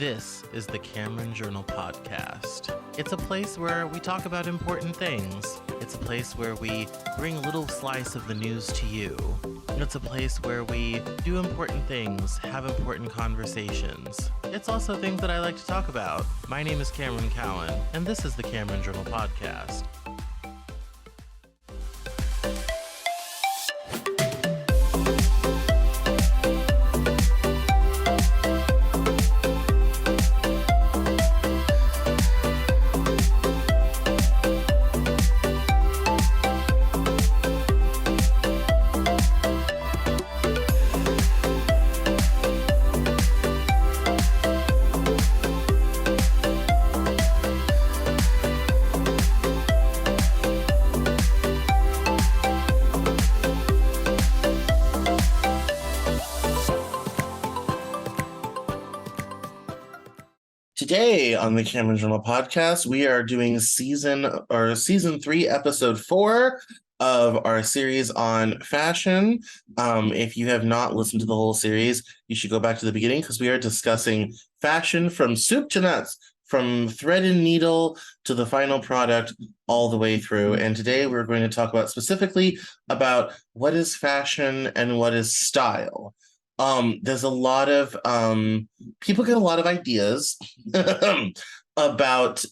This is the Cameron Journal Podcast. It's a place where we talk about important things. It's a place where we bring a little slice of the news to you. It's a place where we do important things, have important conversations. It's also things that I like to talk about. My name is Cameron Cowan, and this is the Cameron Journal Podcast. Today on the Cameron Journal Podcast, we are doing season 3, episode 4 of our series on fashion. If you have not listened to the whole series, you should go back to the beginning because we are discussing fashion from soup to nuts, from thread and needle to the final product all the way through. And today we're going to talk about specifically about what is fashion and what is style. There's a lot of people get a lot of ideas about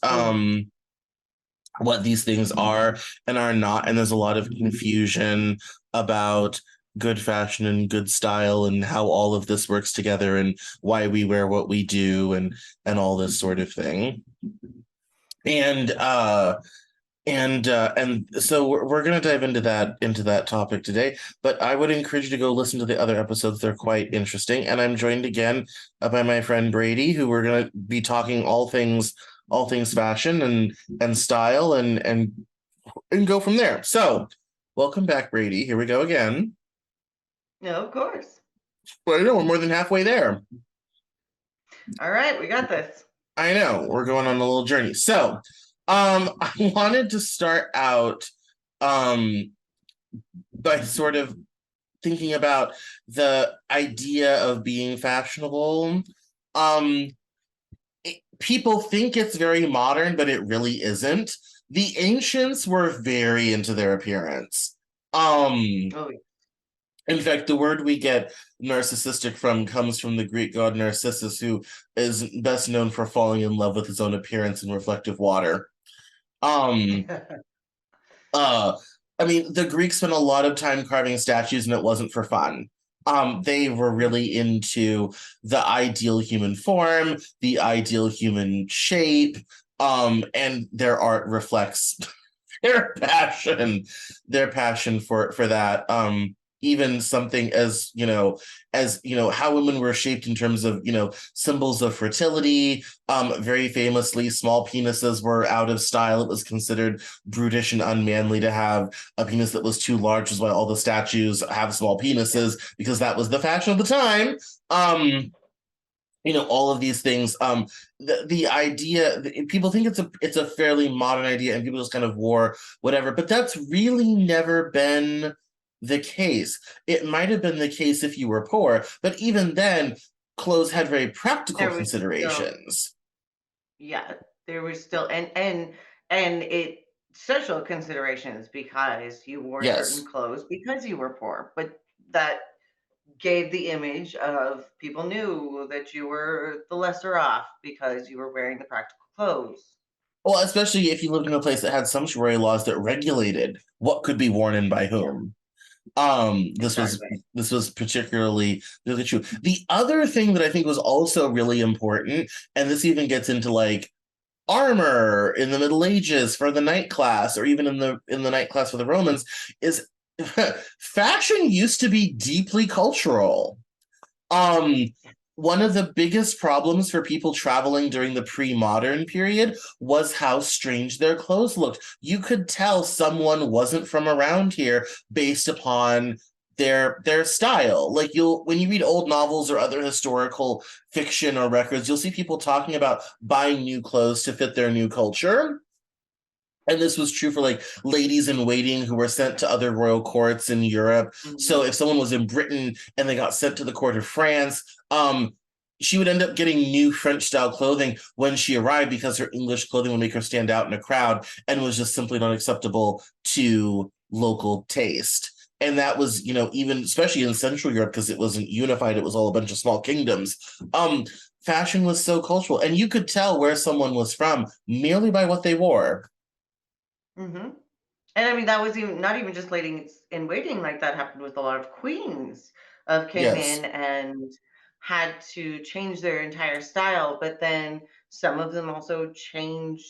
what these things are and are not, and there's a lot of confusion about good fashion and good style and how all of this works together and why we wear what we do and all this sort of thing. And so we're going to dive into that topic today, but I would encourage you to go listen to the other episodes. They're quite interesting. And I'm joined again by my friend Brady, who we're going to be talking all things fashion and style and go from there. So welcome back, Brady. Here we go again. No, of course. Well, I know we're more than halfway there. All right, we got this. I know we're going on a little journey. So I wanted to start out by sort of thinking about the idea of being fashionable. People think it's very modern, but it really isn't. The ancients were very into their appearance. In fact, the word we get narcissistic from comes from the Greek god Narcissus, who is best known for falling in love with his own appearance in reflective water. The Greeks spent a lot of time carving statues, and it wasn't for fun. They were really into the ideal human form, the ideal human shape, and their art reflects their passion for that. Even something as how women were shaped in terms of symbols of fertility. Very famously, small penises were out of style. It was considered brutish and unmanly to have a penis that was too large, which is why all the statues have small penises, because that was the fashion of the time. All of these things. The idea, people think it's a fairly modern idea, and people just kind of wore whatever, but that's really never been the case. It might have been the case if you were poor, but even then, clothes had very practical considerations. There was still and it social considerations, because you wore certain clothes because you were poor, but that gave the image of people knew that you were the lesser off because you were wearing the practical clothes. Well, especially if you lived in a place that had sumptuary laws that regulated what could be worn and by whom. This was particularly really true. The other thing that I think was also really important, and this even gets into like armor in the Middle Ages for the knight class, or even in the knight class for the Romans, is fashion used to be deeply cultural. One of the biggest problems for people traveling during the pre-modern period was how strange their clothes looked. You could tell someone wasn't from around here based upon their style. Like when you read old novels or other historical fiction or records, you'll see people talking about buying new clothes to fit their new culture. And this was true for like ladies in waiting who were sent to other royal courts in Europe. Mm-hmm. So if someone was in Britain and they got sent to the court of France, she would end up getting new French style clothing when she arrived because her English clothing would make her stand out in a crowd and was just simply not acceptable to local taste. And that was, even especially in Central Europe, because it wasn't unified, it was all a bunch of small kingdoms. Fashion was so cultural, and you could tell where someone was from merely by what they wore. Mm-hmm. And I mean, that was even not even just ladies in waiting, like that happened with a lot of queens of came Yes. in and had to change their entire style, but then some of them also changed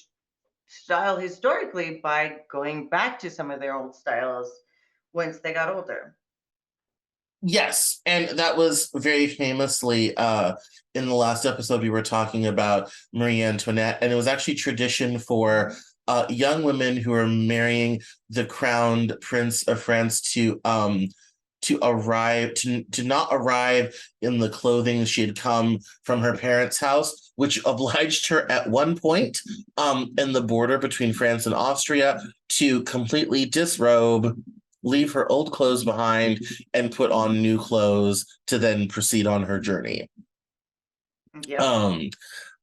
style historically by going back to some of their old styles once they got older. Yes, and that was very famously in the last episode we were talking about Marie Antoinette, and it was actually tradition for young women who are marrying the crowned prince of France to not arrive in the clothing she had come from her parents' house, which obliged her at one point in the border between France and Austria to completely disrobe, leave her old clothes behind, and put on new clothes to then proceed on her journey. Yep.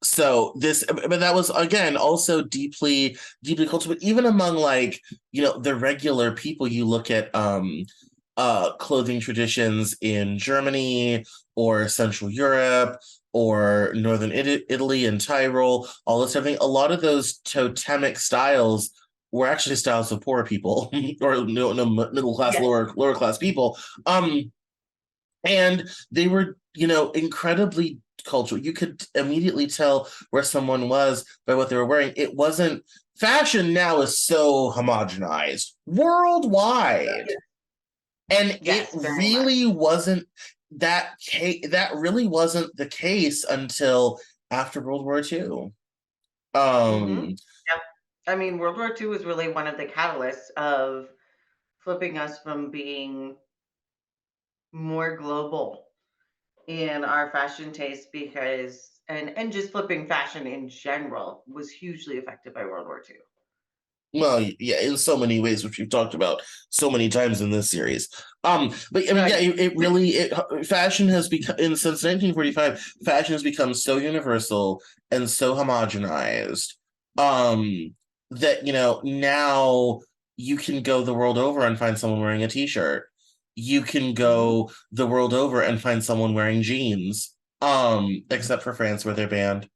So this, but that was again also deeply cultural. But even among the regular people, you look at clothing traditions in Germany or Central Europe or Northern Italy and Tyrol, all this everything. A lot of those totemic styles were actually styles of poor people or no middle class, Yes. lower class people. And they were, incredibly cultural. You could immediately tell where someone was by what they were wearing. It wasn't fashion now is so homogenized worldwide. And it Yes, very really much. wasn't that really wasn't the case until after World War II. Mm-hmm. Um, Yep. I mean, World War II was really one of the catalysts of flipping us from being more global in our fashion taste because and just flipping fashion in general was hugely affected by World War II. well, yeah, in so many ways, which we've talked about so many times in this series. But I mean, yeah, Right. it really fashion has become since 1945, fashion has become so universal and so homogenized, that now you can go the world over and find someone wearing a t-shirt. You can Hmm. go the world over and find someone wearing jeans. Except for France where they're banned.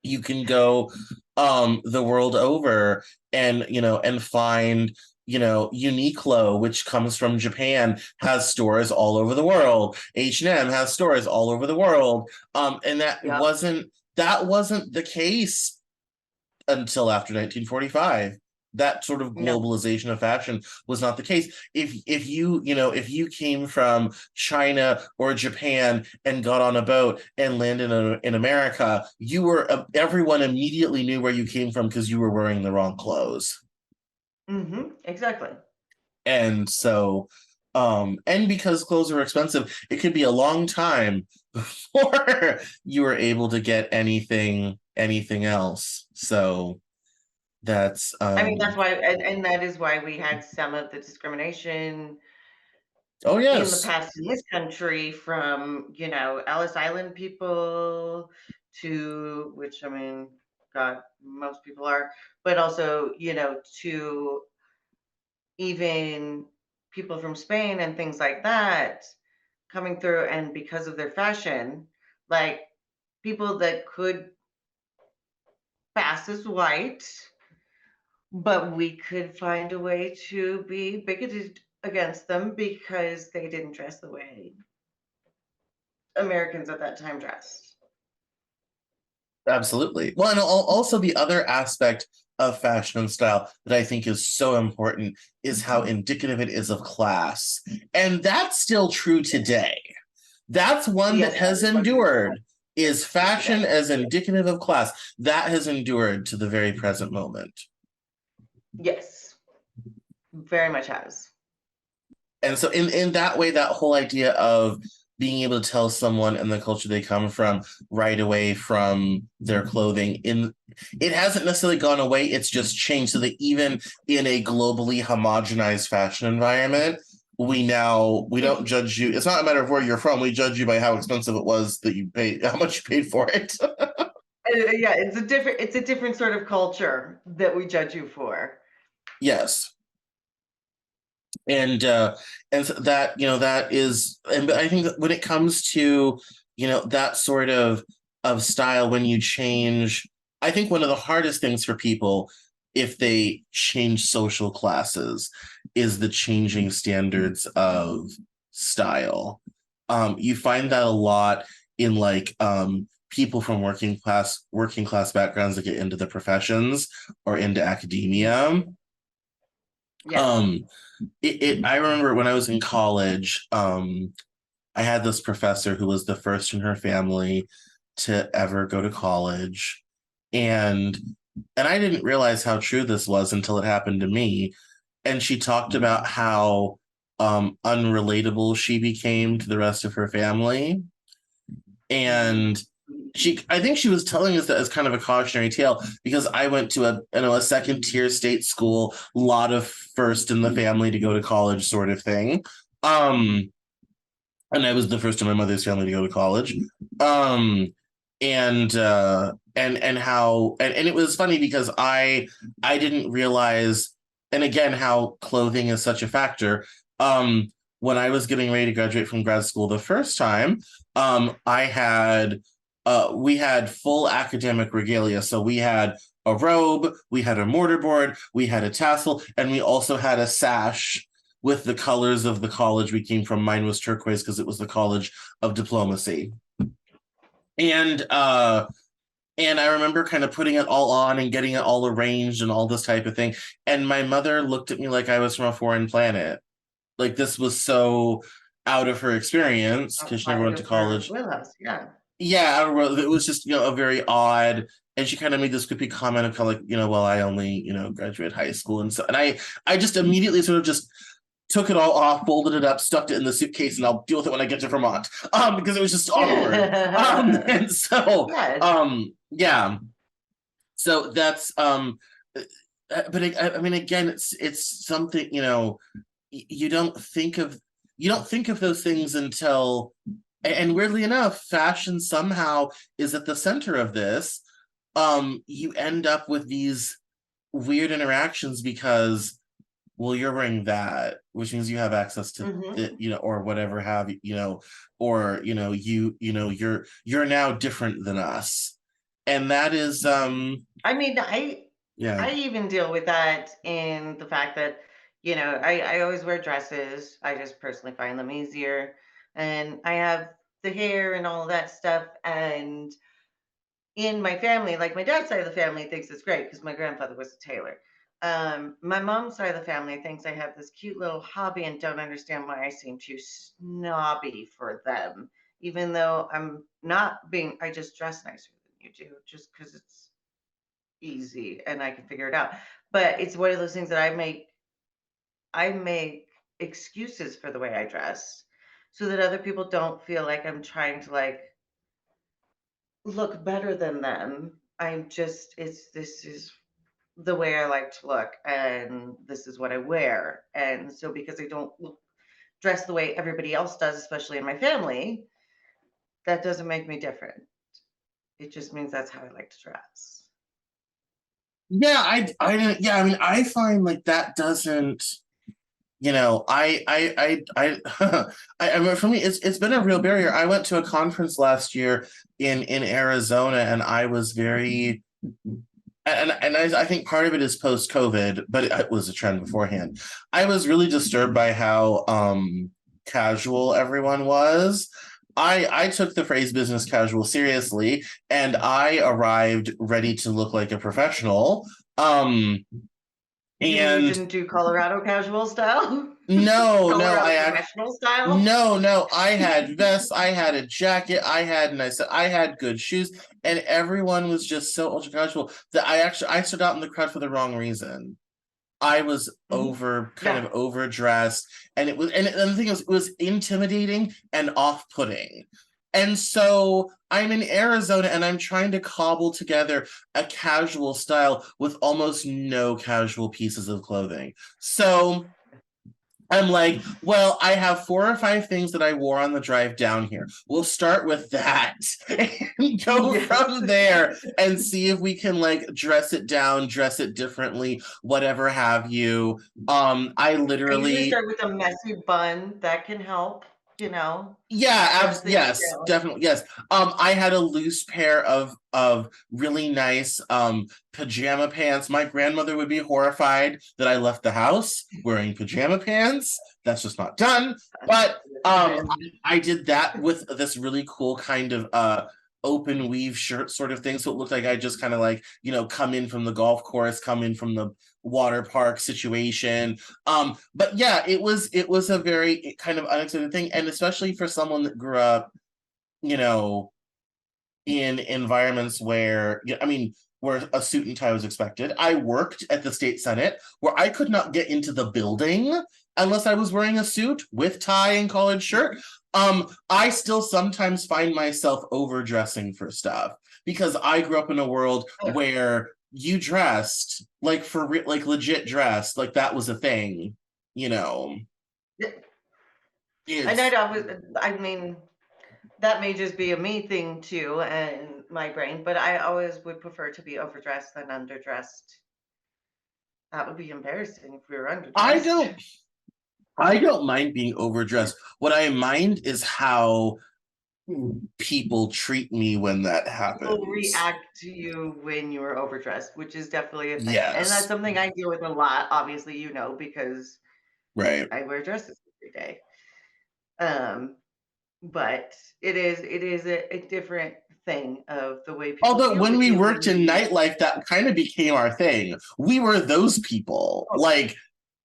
You can go the world over and find Uniqlo, which comes from Japan, has stores all over the world. H&M has stores all over the world. And that Yep. wasn't the case until after 1945. That sort of No. globalization of fashion was not the case. If you came from China or Japan and got on a boat and landed in America, everyone immediately knew where you came from because you were wearing the wrong clothes. Hmm. Exactly. And so, and because clothes are expensive, it could be a long time before you were able to get anything else. So that's I mean, that's why, and that is why we had some of the discrimination oh in the yes, past in this country from, Ellis Island people to, which I mean, God, most people are, but also, to even people from Spain and things like that coming through. And because of their fashion, like people that could pass as white, but we could find a way to be bigoted against them because they didn't dress the way Americans at that time dressed. absolutely. Well, and also the other aspect of fashion and style that I think is so important is how indicative it is of class. And that's still true today. That's one that Yes, that has is 100% endured, is true fashion today. as indicative of class. That has endured to the very present moment. Yes, very much has. And so in that way, that whole idea of being able to tell someone and the culture they come from right away from their clothing, it hasn't necessarily gone away, it's just changed so that even in a globally homogenized fashion environment, we don't judge you. It's not a matter of where you're from. We judge you by how expensive it was that you paid, how much you paid for it. Yeah, it's a different sort of culture that we judge you for. Yes. And so that, that is, and I think that when it comes to, that sort of style, when you change, I think one of the hardest things for people if they change social classes is the changing standards of style. You find that a lot in like people from working class backgrounds that get into the professions or into academia. Yeah. I remember when I was in college, I had this professor who was the first in her family to ever go to college. And I didn't realize how true this was until it happened to me. And she talked about how unrelatable she became to the rest of her family. And I think she was telling us that as kind of a cautionary tale because I went to a second tier state school, a lot of first in the family to go to college sort of thing. And I was the first in my mother's family to go to college. And how and it was funny because I didn't realize, and again, how clothing is such a factor. When I was getting ready to graduate from grad school the first time, I had we had full academic regalia. So we had a robe, we had a mortarboard, we had a tassel, and we also had a sash with the colors of the college we came from. Mine was turquoise because it was the College of Diplomacy. And I remember kind of putting it all on and getting it all arranged and all this type of thing. And my mother looked at me like I was from a foreign planet. Like this was so out of her experience because she never went to college. Yeah. Yeah, it was just, a very odd. And she kind of made this quippy comment of kind of like, well, I only, graduate high school. And so, and I just immediately sort of just took it all off, folded it up, stuffed it in the suitcase, and I'll deal with it when I get to Vermont. Because it was just awkward. And so, yeah. So that's, but I mean, again, it's something, you don't think of those things until, and weirdly enough, fashion somehow is at the center of this. You end up with these weird interactions because, well, you're wearing that, which means you have access to it, or whatever have you, or you're now different than us. And that is I mean, I even deal with that in the fact that, I always wear dresses. I just personally find them easier. And I have the hair and all of that stuff. And in my family, like my dad's side of the family thinks it's great because my grandfather was a tailor. My mom's side of the family thinks I have this cute little hobby and don't understand why I seem too snobby for them, even though I'm not being, I just dress nicer than you do, just because it's easy and I can figure it out. But it's one of those things that I make excuses for the way I dress so that other people don't feel like I'm trying to like look better than them. I'm just it's this is the way I like to look and this is what I wear. And so because I don't dress the way everybody else does, especially in my family, that doesn't make me different. It just means that's how I like to dress. Yeah, I mean, I find like that doesn't, I mean, for me, it's been a real barrier. I went to a conference last year in Arizona, and I was very, and I think part of it is post COVID, but it was a trend beforehand. I was really disturbed by how casual everyone was. I took the phrase business casual seriously, and I arrived ready to look like a professional. You mean you And didn't do Colorado casual style? no, Colorado professional style? no, I had vests, I had a jacket, I had good shoes, and everyone was just so ultra casual that I stood out in the crowd for the wrong reason. I was kind of overdressed, and and the thing is, it was intimidating and off-putting. And so I'm in Arizona and I'm trying to cobble together a casual style with almost no casual pieces of clothing. So I'm like, well, I have 4 or 5 things that I wore on the drive down here. We'll start with that and go Yes. from there and see if we can like dress it down, dress it differently, whatever have you. I I usually literally start with a messy bun. That can help, you know, yeah, dress things yes, down. definitely, yes. I had a loose pair of really nice pajama pants. My grandmother would be horrified that I left the house wearing pajama pants. That's just not done. But I did that with this really cool kind of open weave shirt sort of thing. So it looked like I just kind of like, come in from the golf course, come in from the water park situation. But yeah, it was a very kind of unexpected thing, and especially for someone that grew up, you know, in environments where I mean, where a suit and tie was expected. I worked at the state senate where I could not get into the building unless I was wearing a suit with tie and collared shirt. I still sometimes find myself overdressing for stuff because I grew up in a world where you dressed like like legit dressed like that was a thing, you know. And It's I mean, that may just be a me thing too, and my brain, but I always would prefer to be overdressed than underdressed. That would be embarrassing if we were I underdressed. don't I don't mind being overdressed. What I mind is how people treat me when that People happens. react to you when you are overdressed, which is definitely a thing. And that's Yes. something I deal with a lot, obviously, because Right. I wear dresses every day. Um, but it is a different thing of the way people Although deal when with we you when worked in you nightlife, that kind of became our thing. We were those people. oh, Like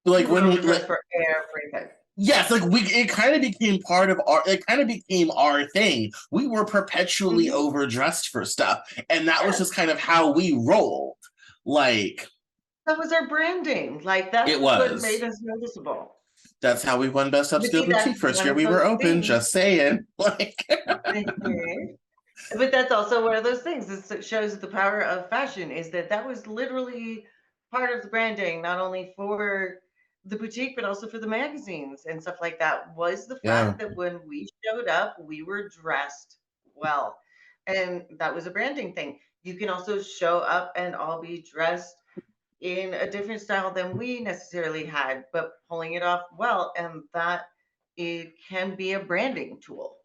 you were when we overdressed like for everything. yes, like we it kind of became part of our it kind of became our thing. We were perpetually Mhm. overdressed for stuff. And that was Yes. just kind of how we rolled. Like That was our branding. Like, it that's what made was. us noticeable. That's how we won Best But Upscale see, that's Boutique. First one year of we those were open, things. just saying. Like Mhm. But that's also one of those things. It shows the power of fashion is that that was literally part of the branding, not only for the boutique, but also for the magazines and stuff like that, was the yeah. fact that when we showed up, we were dressed well. And that was a branding thing. You can also show up and all be dressed in a different style than we necessarily had, but pulling it off well, and that it can be a branding tool.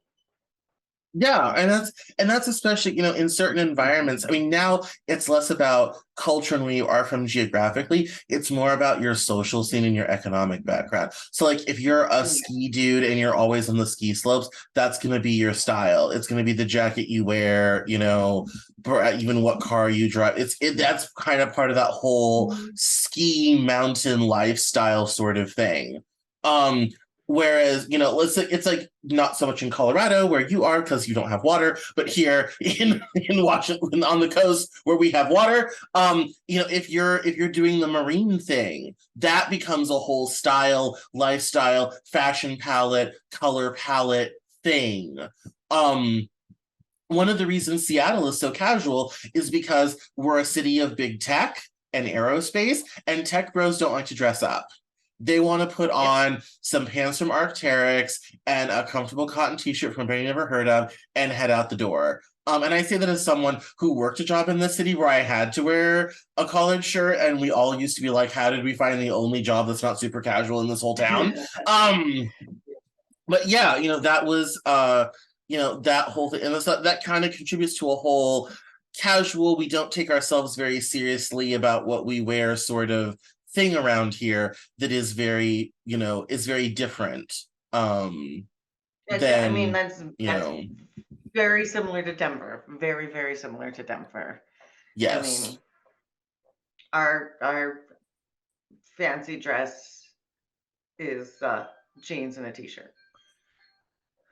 Yeah, and that's especially, in certain environments. I mean, now it's less about culture and where you are from geographically. It's more about your social scene and your economic background. So like if you're a Yeah. ski dude and you're always on the ski slopes, that's gonna be your style. It's gonna be the jacket you wear, even what car you drive. That's kind of part of that whole Mhm. ski mountain lifestyle sort of thing. Um, Whereas, let's say it's like not so much in Colorado where you are because you don't have water, but here in Washington on the coast where we have water, if you're doing the marine thing, that becomes a whole style, lifestyle, fashion palette, color palette thing. Um, One of the reasons Seattle is so casual is because we're a city of big tech and aerospace, and tech bros don't like to dress up. They want to put Yes. on some pants from Arc'teryx and a comfortable cotton t-shirt from a brand you never heard of and head out the door. And I say that as someone who worked a job in the city where I had to wear a collared shirt, and we all used to be like, how did we find the only job that's not super casual in this whole town? Um, but yeah, that was that whole thing, and that kind of contributes to a whole casual, we don't take ourselves very seriously about what we wear sort of thing around here that is very different I mean, than that's very similar to Denver. Very, very similar to Denver. I yes. mean, our fancy dress is jeans and a t-shirt.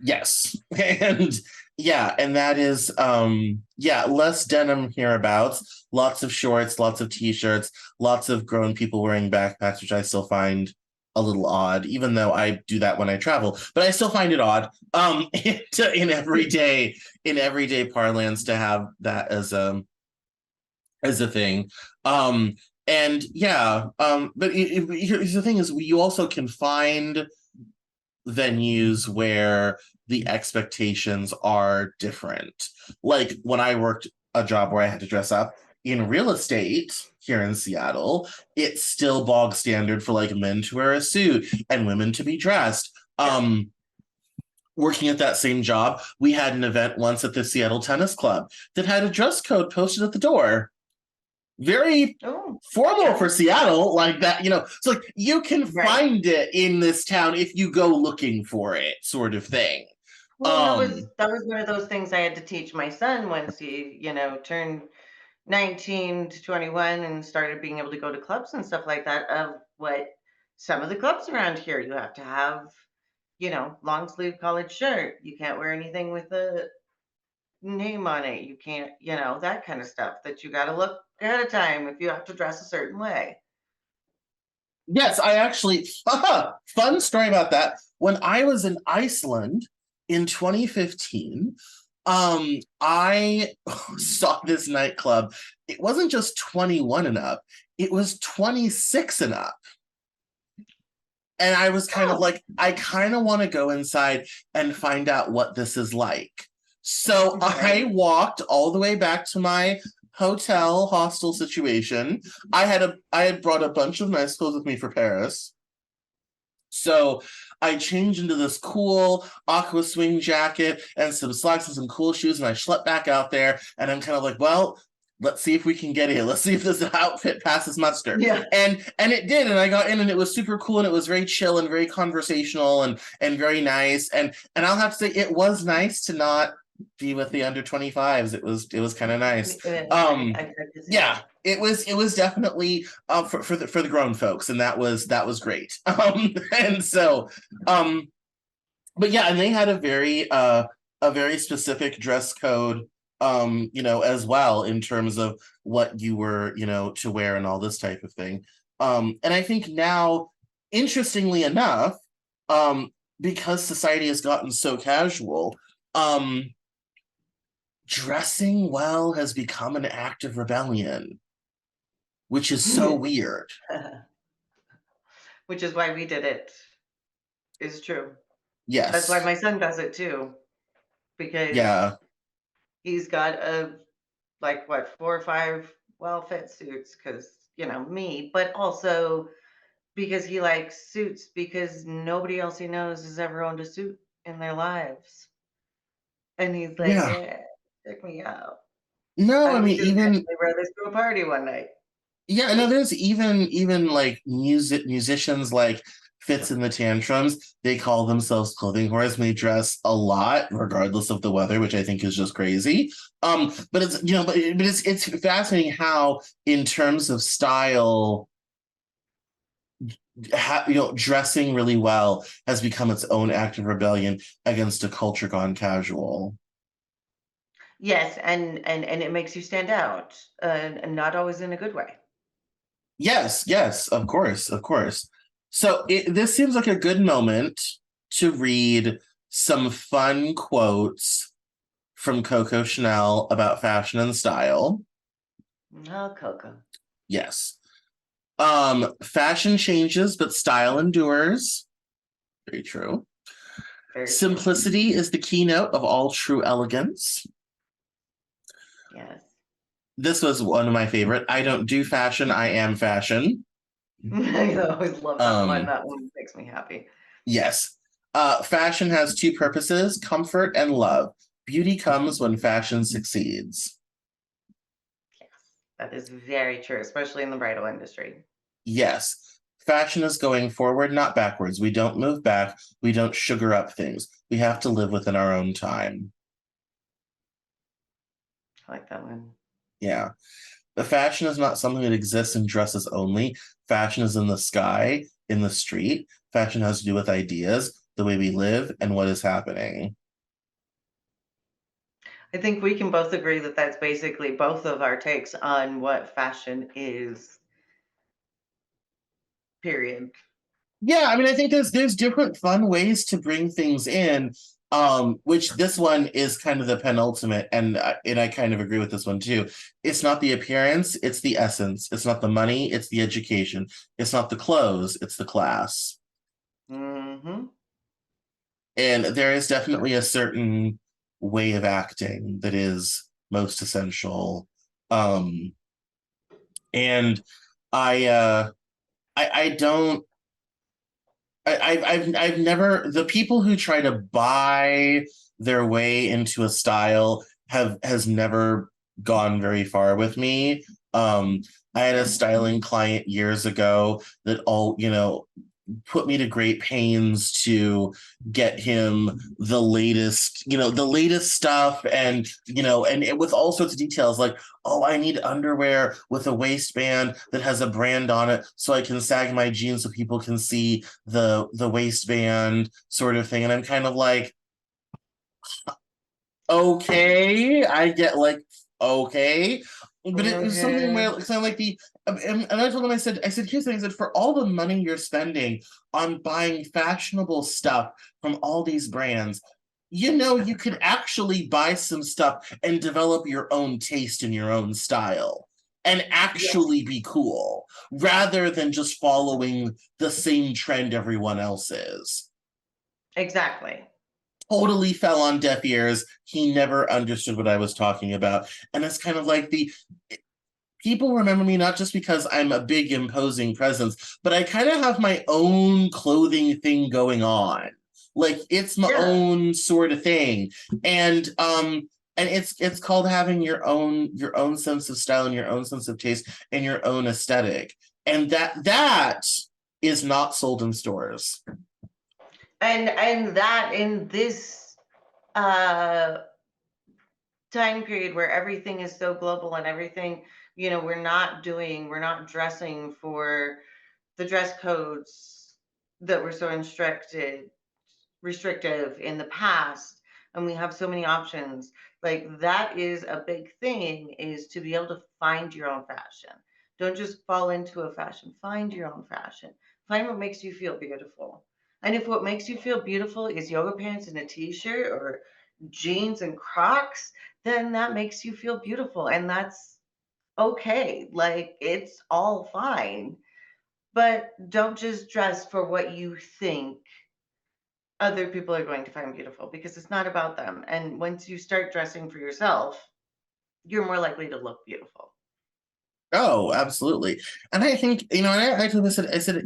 Yes. And yeah, and that is less denim hereabouts, lots of shorts, lots of t-shirts, lots of grown people wearing backpacks, which I still find a little odd, even though I do that when I travel, but I still find it odd in everyday parlance to have that as a thing. And yeah, but here's the thing: is you also can find venues where the expectations are different. Like when I worked a job where I had to dress up in real estate here in Seattle, it's still bog standard for like men to wear a suit and women to be dressed. Yeah. Working at that same job, we had an event once at the Seattle Tennis Club that had a dress code posted at the door. Very Oh, formal yeah. for Seattle, like that, So like you can Right. find it in this town if you go looking for it, sort of thing. Well, that was one of those things I had to teach my son once he, turned 19 to 21 and started being able to go to clubs and stuff like that, of what some of the clubs around here, you have to have, long sleeve collared shirt. You can't wear anything with a name on it. You can't, that kind of stuff that you got to look ahead of time if you have to dress a certain way. Yes, I actually, fun story about that. When I was in Iceland in 2015, I saw this nightclub. It wasn't just 21 and up, it was 26 and up. And I was kind of Oh, like, I kind of want to go inside and find out what this is like. So I right. walked all the way back to my hotel hostel situation. I had brought a bunch of nice clothes with me for Paris. So I changed into this cool aqua swing jacket and some slacks and some cool shoes, and I schlepped back out there. And I'm kind of like, well, let's see if we can get in. Let's see if this outfit passes muster. Yeah. And it did. And I got in, and it was super cool, and it was very chill and very conversational and very nice. And I'll have to say, it was nice to not be with the under 25s. It was kind of nice. I could see Yeah, that. it was definitely for the grown folks, and that was great. And so but yeah, and they had a very specific dress code, as well, in terms of what you were, to wear and all this type of thing. And I think now, interestingly enough, because society has gotten so casual, dressing well has become an act of rebellion, which is so weird. Which is why we did it, is true. That's why Yes. my son does it too, because Yeah. he's got like what, 4 or 5 well-fit suits, because me, but also because he likes suits, because nobody else he knows has ever owned a suit in their lives. And he's like, Yeah. "Yeah, check me out. No, I I'm mean, just gonna even take my brothers to a party one night." yeah, no, there's even like musicians like Fits and the Tantrums. They call themselves clothing whores and they dress a lot, regardless of the weather, which I think is just crazy. But it's but it's fascinating how, in terms of style, dressing really well has become its own act of rebellion against a culture gone casual. Yes, and it makes you stand out, and not always in a good way. Yes, yes, of course, of course. So this seems like a good moment to read some fun quotes from Coco Chanel about fashion and style. Oh, Coco. Yes. Fashion changes, but style endures. Very true. Very true. Simplicity is the keynote of all true elegance. Yes. This was one of my favorite. I don't do fashion, I am fashion. I always love that one. Um, That one makes me happy. Yes. Fashion has two purposes: comfort and love. Beauty comes when fashion succeeds. Yes, that is very true, especially in the bridal industry. Yes. Fashion is going forward, not backwards. We don't move back. We don't sugar up things. We have to live within our own time. I like that one. Yeah. The fashion is not something that exists in dresses only. Fashion is in the sky, in the street. Fashion has to do with ideas, the way we live, and what is happening. I think we can both agree that that's basically both of our takes on what fashion is, period. Yeah, I mean, I think there's different fun ways to bring things in. Which this one is kind of the penultimate, and I kind of agree with this one too. It's not the appearance, it's the essence. It's not the money, it's the education. It's not the clothes, it's the class. Mm-hmm. And there is definitely a certain way of acting that is most essential. Um, and I don't I've never, the people who try to buy their way into a style has never gone very far with me. I had a styling client years ago that put me to great pains to get him the latest, the latest stuff, and with all sorts of details like, oh, I need underwear with a waistband that has a brand on it so I can sag my jeans so people can see the waistband sort of thing. And I'm kind of like, okay, I get like, okay. But it was something Okay. where it's kind of like and I told him, I said, here's the thing, I said, for all the money you're spending on buying fashionable stuff from all these brands, you could actually buy some stuff and develop your own taste and your own style and Yes, actually be cool rather than just following the same trend everyone else is. exactly. Totally fell on deaf ears. He never understood what I was talking about. And it's kind of like the people remember me not just because I'm a big imposing presence, but I kind of have my own clothing thing going on. Like it's my Yeah, own sort of thing. And it's called having your own sense of style and your own sense of taste and your own aesthetic. And that is not sold in stores. and that in this uh time period where everything is so global and everything, we're not dressing for the dress codes that were so restrictive in the past, and we have so many options. Like that is a big thing, is to be able to find your own fashion. Don't just fall into a fashion, find your own fashion. Find what makes you feel beautiful. And if what makes you feel beautiful is yoga pants and a t-shirt or jeans and Crocs, then that makes you feel beautiful, and that's okay. Like it's all fine. But don't just dress for what you think other people are going to find beautiful, because it's not about them. And once you start dressing for yourself, you're more likely to look beautiful. Oh, absolutely. And I think, and I told this, I said,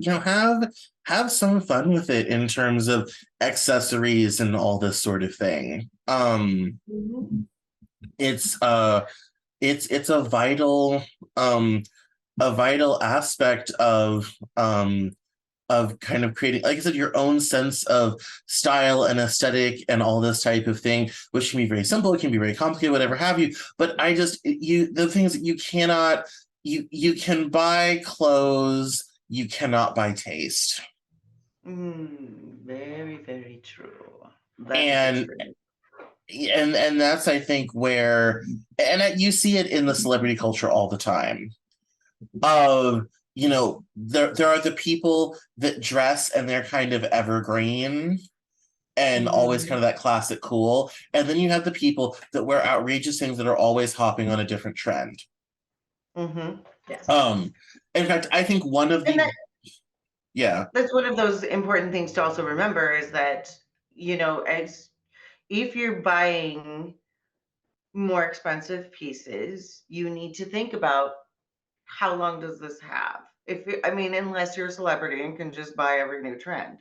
have some fun with it in terms of accessories and all this sort of thing. Mhm. It's it's um a vital aspect of kind of creating, like I said, your own sense of style and aesthetic and all this type of thing, which can be very simple, it can be very complicated, whatever have you. But the thing is that you cannot, you can buy clothes, you cannot buy taste. Very, very true. That is And true. and that's, I think, where, you see it in the celebrity culture all the time. Of there are the people that dress and they're kind of evergreen and always kind Hmm. of that classic cool, and then you have the people that wear outrageous things that are always hopping on a different trend. Yes. um in fact, I think one of And the, yeah. that's one of those important things to also remember, is that, as if you're buying more expensive pieces, you need to think about, how long does this have? I mean, unless you're a celebrity and can just buy every new trend.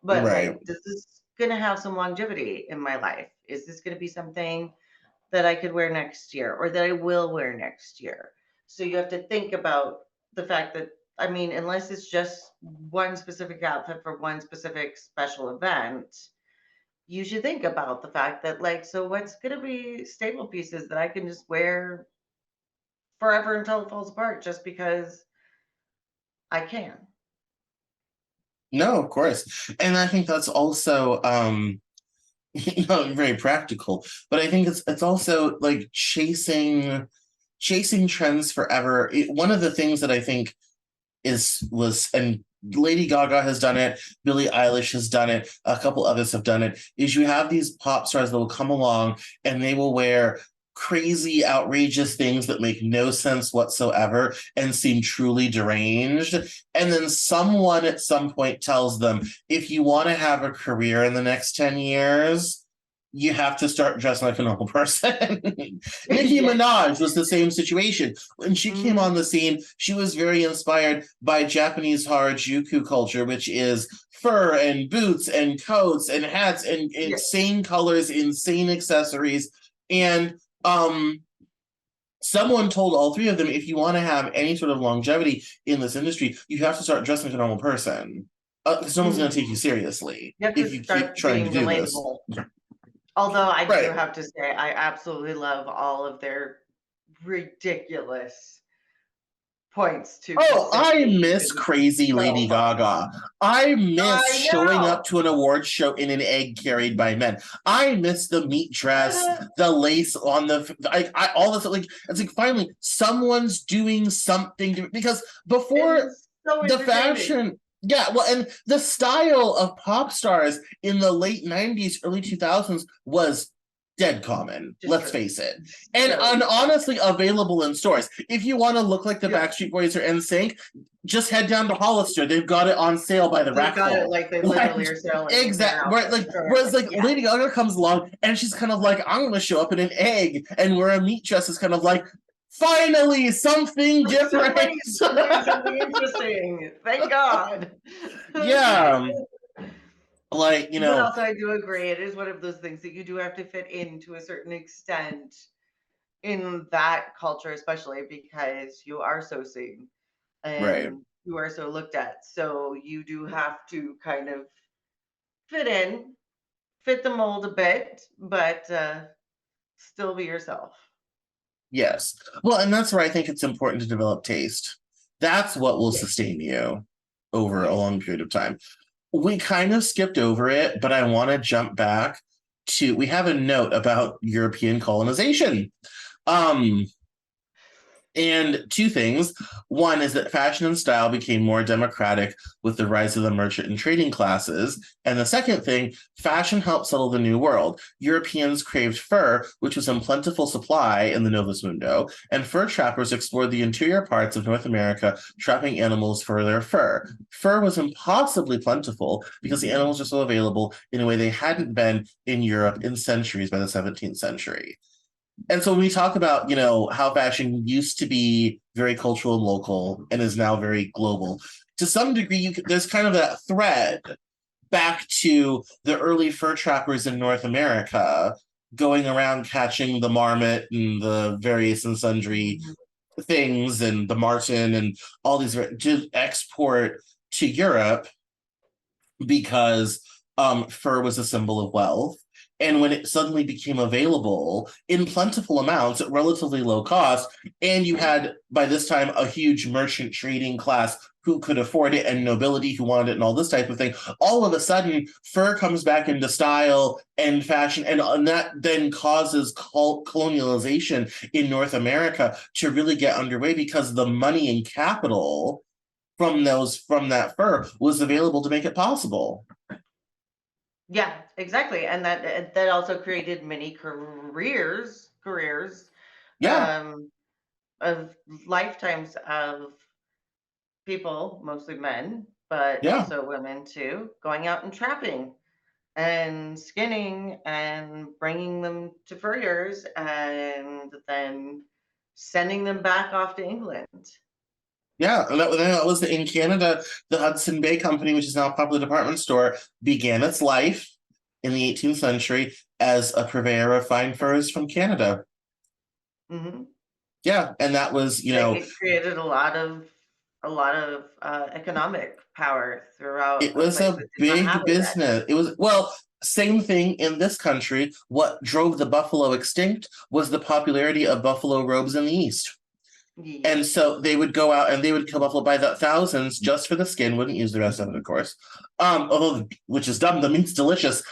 But Right. like, does this gonna have some longevity in my life? Is this gonna be something that I could wear next year, or that I will wear next year? So you have to think about the fact that, I mean, unless it's just one specific outfit for one specific special event, you should think about the fact that, like, so what's gonna be staple pieces that I can just wear forever until it falls apart just because I can. No, of course. And I think that's also not very practical, but I think it's also like chasing trends forever. One of the things that I think and Lady Gaga has done it, Billie Eilish has done it, a couple others have done it, is you have these pop stars that will come along and they will wear crazy, outrageous things that make no sense whatsoever and seem truly deranged. And then someone at some point tells them, if you want to have a career in the next 10 years, you have to start dressing like a normal person. Nicki Minaj was the same situation. When she came on the scene, she was very inspired by Japanese Harajuku culture, which is fur and boots and coats and hats and insane colors, insane accessories. And someone told all three of them, if you want to have any sort of longevity in this industry, you have to start dressing like a normal person. Because no one's going to take you seriously if you keep trying to do relatable. This. Although I do have to say, I absolutely love all of their ridiculous points to. Oh, I miss crazy Lady Gaga. I miss showing up to an award show in an egg carried by men. I miss the meat dress, the lace on the all this. Like, it's like finally someone's doing something because before the fashion. Yeah, well, and the style of pop stars in the late 90s, early 2000s was dead common, let's face it. And honestly available in stores. If you want to look like the Backstreet Boys or NSYNC, just head down to Hollister. They've got it on sale by the rackful. Got it like they literally are selling. Exactly. Whereas Lady Gaga comes along and she's kind of like, I'm going to show up in an egg and wear a meat dress is kind of like, finally, something different. Something interesting. Thank God. Yeah. Like, you know. But also, I do agree. It is one of those things that you do have to fit in to a certain extent in that culture, especially because you are so seen and you are so looked at. So you do have to kind of fit the mold a bit, but still be yourself. Yes. Well, and that's where I think it's important to develop taste. That's what will sustain you over a long period of time. We kind of skipped over it, but I want to jump back to, we have a note about European colonization. And two things. One is that fashion and style became more democratic with the rise of the merchant and trading classes. And the second thing, fashion helped settle the New World. Europeans craved fur, which was in plentiful supply in the Novus Mundo, and fur trappers explored the interior parts of North America, trapping animals for their fur. Fur was impossibly plentiful because the animals were so available in a way they hadn't been in Europe in centuries by the 17th century. And so when we talk about, you know, how fashion used to be very cultural and local and is now very global, to some degree, there's kind of that thread back to the early fur trappers in North America going around catching the marmot and the various and sundry things and the marten and all these to export to Europe because fur was a symbol of wealth. And when it suddenly became available in plentiful amounts at relatively low cost, and you had, by this time, a huge merchant trading class who could afford it and nobility who wanted it and all this type of thing, all of a sudden, fur comes back into style and fashion, and that then causes colonialization in North America to really get underway because the money and capital from that fur was available to make it possible. Yeah, exactly. And that also created many careers of lifetimes of people, mostly men, but also women too, going out and trapping and skinning and bringing them to furriers and then sending them back off to England. Yeah, and that was in Canada. The Hudson Bay Company, which is now a popular department store, began its life in the 18th century as a purveyor of fine furs from Canada. Mm-hmm. Yeah, and that was, you know, it created a lot of economic power throughout. It was a big business. It was, well, same thing in this country. What drove the buffalo extinct was the popularity of buffalo robes in the East. And so they would go out and they would kill buffalo by the thousands just for the skin, wouldn't use the rest of it, of course. Although, which is dumb, the meat's delicious.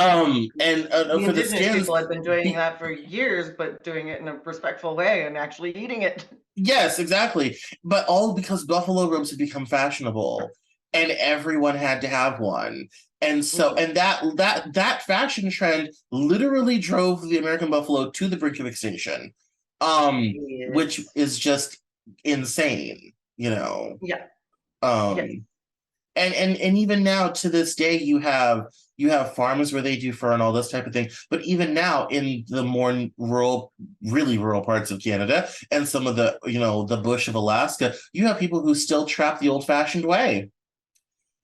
And The for the indigenous skins, people have been doing that for years, but doing it in a respectful way and actually eating it. yes, exactly. But all because buffalo robes had become fashionable and everyone had to have one. And so Mhm. and that fashion trend literally drove the American buffalo to the brink of extinction. Which Yes. is just insane, you know. Yeah. Yes. Um and even now to this day you have farms where they do fur and all this type of thing, but even now in the more rural, really rural parts of Canada and some of the, the bush of Alaska, you have people who still trap the old-fashioned way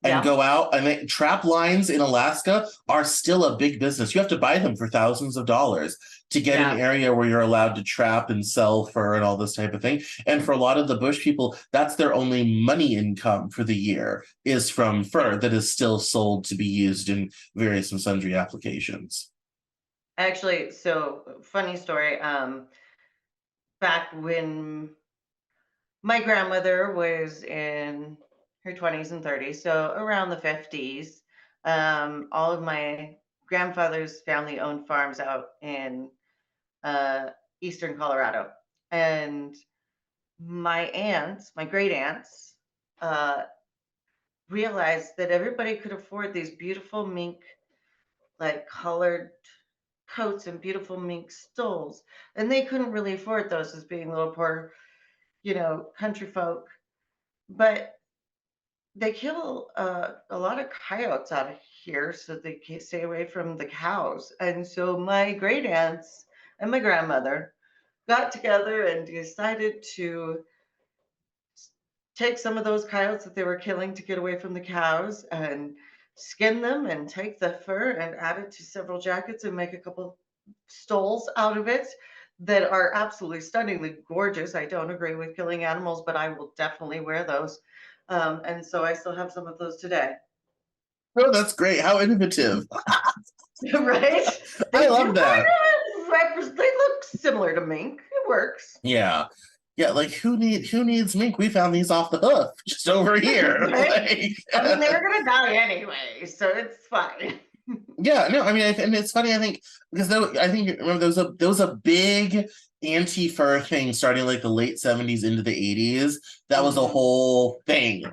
and Yeah. go out, and trap lines in Alaska are still a big business. You have to buy them for thousands of dollars to get an Yeah. area where you're allowed to trap and sell fur and all this type of thing. And for a lot of the bush people, that's their only money income for the year, is from Yeah. fur that is still sold to be used in various and sundry applications. Actually, so funny story. Back when my grandmother was in her 20s and 30s, so around the 50s, all of my grandfather's family owned farms out in uh, eastern Colorado. And my aunts, my great aunts, uh, realized that everybody could afford these beautiful mink, like colored coats and beautiful mink stoles. And they couldn't really afford those as being little poor, country folk. But they kill a lot of coyotes out of here so they can stay away from the cows. And so my great aunts and my grandmother got together and decided to take some of those coyotes that they were killing to get away from the cows and skin them and take the fur and add it to several jackets and make a couple stoles out of it that are absolutely stunningly gorgeous. I don't agree with killing animals, but I will definitely wear those. And so I still have some of those today. Oh, that's great. How innovative. Right? I They do love that. kind of represent, they look similar to mink. It works. Yeah. Yeah, like who needs mink? We found these off the hoof just over here. Right? Like I mean, they were going to die anyway, so it's fine. yeah, no, I mean, and it's funny. I think because I think remember there was a big anti-fur thing starting like the late 70s into the 80s. That was a Mhm. whole thing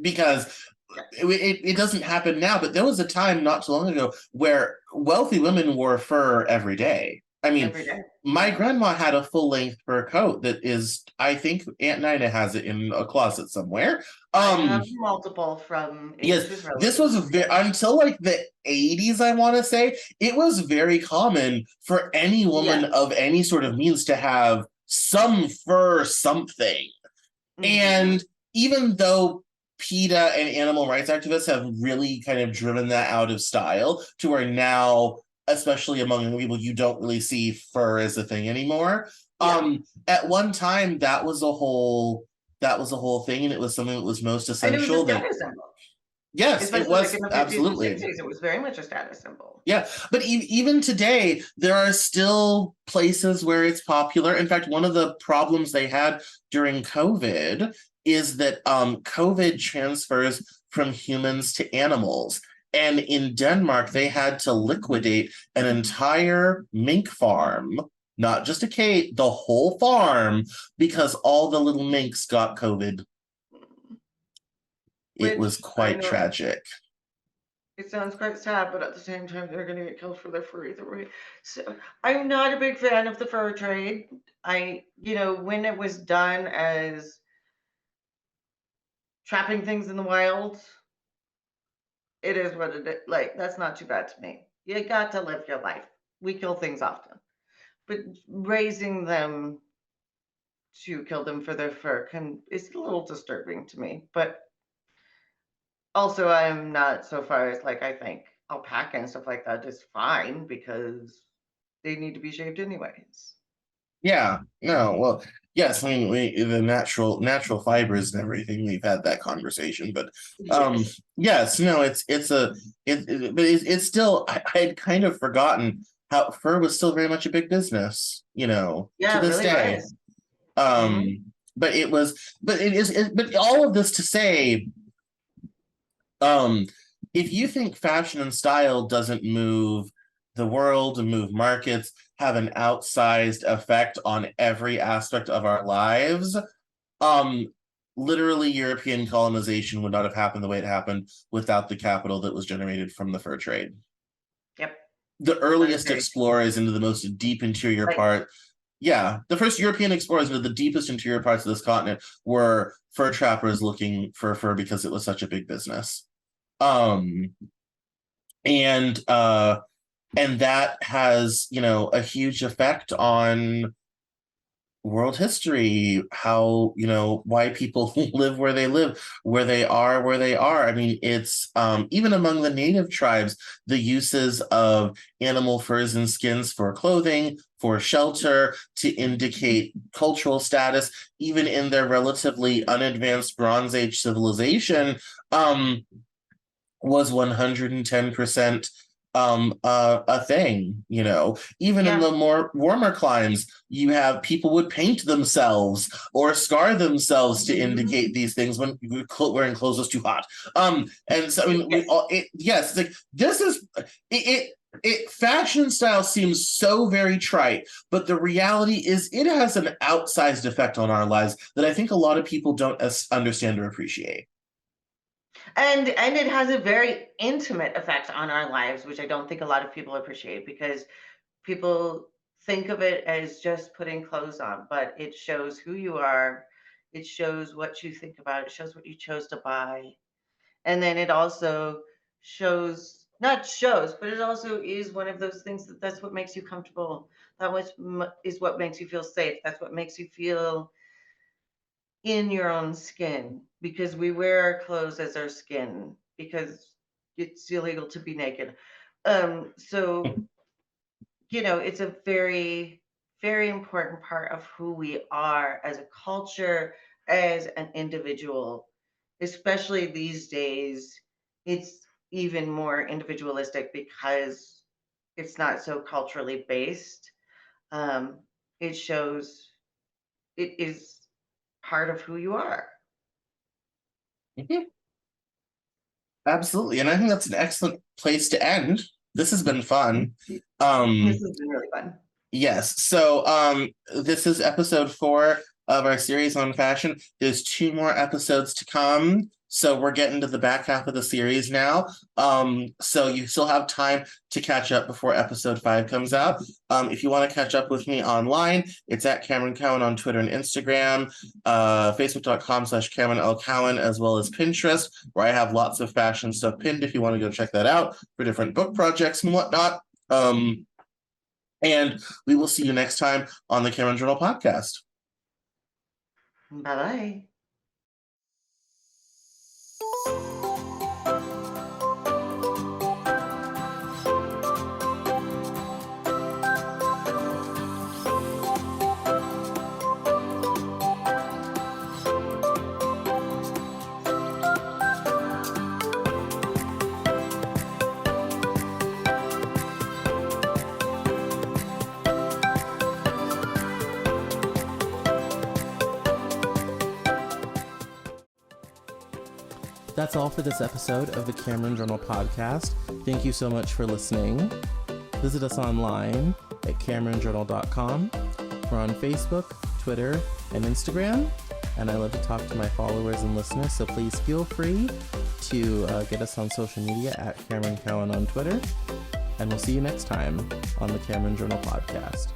because Yeah, it doesn't happen now, but there was a time not too long ago where wealthy women wore fur every day. I mean, every day. my grandma had a full-length fur coat that is, I think Aunt Nina has it in a closet somewhere. I Um, have multiple from Yes, ancient this was relatives. until like the 80s, I want to say, it was very common for any woman Yeah. of any sort of means to have some fur something. Mhm. And even though PETA and animal rights activists have really kind of driven that out of style to where now, especially among young people, you don't really see fur as a thing anymore. Yeah. At one time that was a whole thing, and it was something that was most And it was a essential that status symbol, yes, it especially like in was the 50s and absolutely. 60s. It was very much a status symbol. Yeah, but even today, there are still places where it's popular. In fact, one of the problems they had during COVID is that COVID transfers from humans to animals. And in Denmark, they had to liquidate an entire mink farm, not just a cage, the whole farm, because all the little minks got COVID. It was Which I quite know tragic. it sounds quite sad, but at the same time, they're going to get killed for their fur either way. So I'm not a big fan of the fur trade. When it was done as trapping things in the wild, it is what it is. Like, that's not too bad to me. You got to live your life. We kill things often, but raising them to kill them for their fur can is a little disturbing to me. But also, I'm not so far as like I think alpaca and stuff like that is fine because they need to be shaved anyways. Yeah, no, well, yes, I mean the natural fibers and everything. We've had that conversation, but Yes. yes, no, but it's still. I had kind of forgotten how fur was still very much a big business, to Yeah, it this really day. was. Hmm. But but all of this to say, um, if you think fashion and style doesn't move the world and move markets, have an outsized effect on every aspect of our lives, literally European colonization would not have happened the way it happened without the capital that was generated from the fur trade. Yep. The earliest explorers into the most deep interior part. Yeah, the first European explorers into the deepest interior parts of this continent were fur trappers looking for fur because it was such a big business. And that has, you know, a huge effect on world history, how, you know, why people live where they live, where they are. I mean, it's even among the native tribes, the uses of animal furs and skins for clothing, for shelter, to indicate cultural status, even in their relatively unadvanced Bronze Age civilization, was 110% a thing, you know. Even in the more warmer climes, you have people would paint themselves or scar themselves to indicate these things when wearing clothes was too hot. And so I mean, it's like this is it fashion style seems so very trite, but the reality is it has an outsized effect on our lives that I think a lot of people don't understand or appreciate. And it has a very intimate effect on our lives, which I don't think a lot of people appreciate, because people think of it as just putting clothes on, but it shows who you are. It shows what you think about. It shows what you chose to buy. And then it also shows, not shows, but it also is one of those things that's what makes you comfortable. Is what makes you feel safe. That's what makes you feel in your own skin, because we wear our clothes as our skin because it's illegal to be naked. So, you know, it's a very, very important part of who we are as a culture, as an individual, especially these days. It's even more individualistic because it's not so culturally based. Um, it shows it is part of who you are. Mm-hmm. Absolutely. And I think that's an excellent place to end. This has been fun. This has been really fun. Yes. So this is episode 4 of our series on fashion. There's 2 more episodes to come. So we're getting to the back half of the series now. So you still have time to catch up before episode 5 comes out. If you want to catch up with me online, it's at Cameron Cowan on Twitter and Instagram, facebook.com/Cameron L. Cowan, as well as Pinterest, where I have lots of fashion stuff pinned if you want to go check that out for different book projects and whatnot. And we will see you next time on the Cameron Journal podcast. Bye-bye. That's all for this episode of the Cameron Journal podcast. Thank you so much for listening. Visit us online at CameronJournal.com. We're on Facebook, Twitter, and Instagram, and I love to talk to my followers and listeners, so please feel free to get us on social media at Cameron Cowan on Twitter, and we'll see you next time on the Cameron Journal podcast.